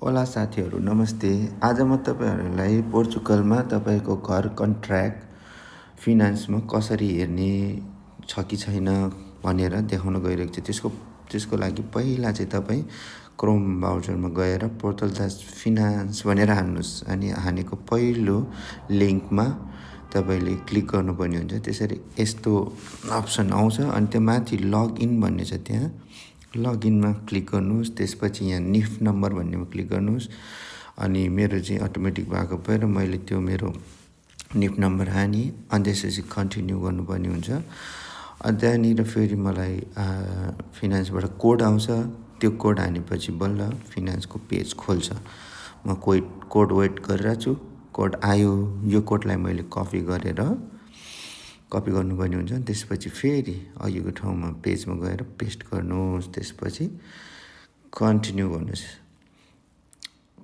ओला साथीहरू नमस्ते। आज म तपाईँहरूलाई पोर्चुगलमा तपाईँको घर कन्ट्र्याक्ट फिनान्समा कसरी हेर्ने छ कि छैन भनेर देखाउन गइरहेको छु। त्यसको लागि पहिला चाहिँ तपाईँ क्रोम ब्राउजरमा गएर पोर्टल दास फिनान्स भनेर हान्नुहोस् अनि हानेको पहिलो लिङ्कमा तपाईँले क्लिक गर्नुपर्ने हुन्छ। त्यसरी यस्तो अप्सन आउँछ अनि त्यो माथि लगइन भन्ने छ, त्यहाँ लगइनमा क्लिक गर्नुहोस्। त्यसपछि यहाँ निफ्ट नम्बर भन्नेमा क्लिक गर्नुहोस् अनि मेरो चाहिँ अटोमेटिक भएको भएर मैले त्यो मेरो निफ्ट नम्बर हानी अनि त्यसपछि कन्टिन्यू गर्नुपर्ने हुन्छ। अनि त्यहाँनिर फेरि मलाई फिनान्सबाट कोड आउँछ, त्यो कोड हानेपछि बल्ल फिनान्सको पेज खोल्छ। म कोड वेट गरिरहेको छु। कोड आयो, यो कोडलाई मैले कपी गर्नुपर्ने हुन्छ। त्यसपछि फेरि अघिको ठाउँमा पेजमा गएर पेस्ट गर्नुहोस्, त्यसपछि कन्टिन्यू गर्नुहोस्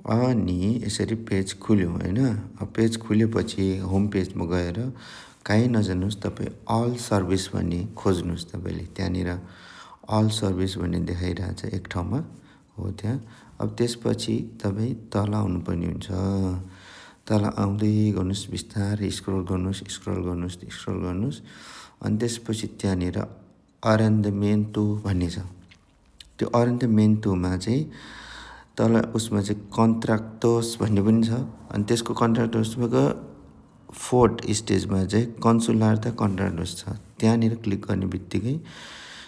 अनि यसरी पेज खुल्यो होइन। पेज खुलेपछि होम पेजमा गएर कहीँ नजानुहोस्, तपाईँ अल सर्भिस भन्ने खोज्नुहोस्। तपाईँले त्यहाँनिर अल सर्भिस भन्ने देखाइरहेछ एक ठाउँमा हो त्यहाँ। अब त्यसपछि तपाईँ तल आउनुपर्ने हुन्छ। तल आउँदै गर्नुहोस्, बिस्तारै स्क्रोल गर्नुहोस् अनि त्यसपछि त्यहाँनिर अरेन्डमेन्टो भन्ने छ। त्यो अरेन्डमेन्टोमा चाहिँ तल उसमा चाहिँ कन्ट्र्याक्टोस भन्ने पनि छ अनि त्यसको कन्ट्र्याक्टोसको फोर्थ स्टेजमा चाहिँ कन्सुलार द कन्ट्र्याक्टोस छ। त्यहाँनिर क्लिक गर्ने बित्तिकै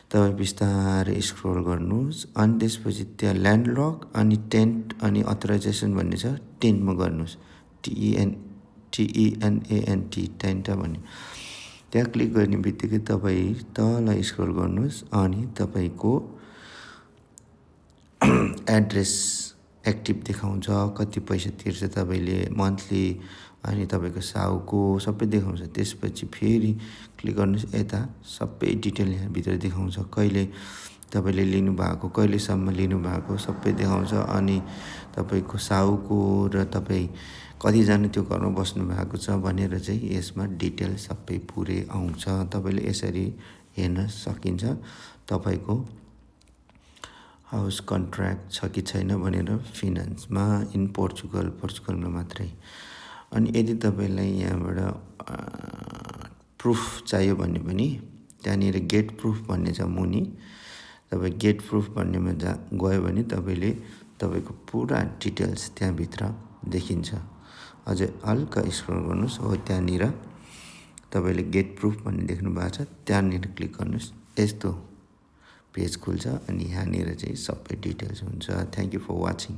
तपाईँ बिस्तारै स्क्रोल गर्नुहोस् अनि त्यसपछि त्यहाँ ल्यान्डलक अनि टेन्ट अनि अथराइजेसन भन्ने छ, टेन्टमा गर्नुहोस्। TENANT टेन्ट भन्ने त्यहाँ क्लिक गर्ने बित्तिकै तपाईँ तल स्क्रोल गर्नुहोस् अनि तपाईँको एड्रेस एक्टिभ देखाउँछ, कति पैसा तिर्छ तपाईँले मन्थली अनि तपाईँको साउको सबै देखाउँछ। त्यसपछि फेरि क्लिक गर्नुहोस्, यता सबै डिटेल यहाँभित्र देखाउँछ। कहिले तपाईँले लिनुभएको, कहिलेसम्म लिनुभएको सबै देखाउँछ अनि तपाईँको साउको र तपाईँ कतिजना त्यो घरमा बस्नु भएको छ भनेर चाहिँ यसमा डिटेल सबै पुरै आउँछ। तपाईँले यसरी हेर्न सकिन्छ तपाईँको हाउस कन्ट्र्याक्ट छ कि छैन भनेर फिनान्समा इन पोर्चुगलमा मात्रै। अनि यदि तपाईँलाई यहाँबाट प्रुफ चाहियो भने पनि त्यहाँनिर गेट प्रुफ भन्ने छ मुनि। तपाईँ गेट प्रुफ भन्नेमा गयो भने तपाईँले तपाईँको पुरा डिटेल्स त्यहाँभित्र देखिन्छ। अझै हल्का स्क्रोल गर्नुहोस्, हो त्यहाँनिर तपाईँले गेट प्रुफ भन्ने देख्नु भएको छ, त्यहाँनिर क्लिक गर्नुहोस्। यस्तो पेज खुल्छ अनि यहाँनिर चाहिँ सबै डिटेल्स हुन्छ। Thank you for watching.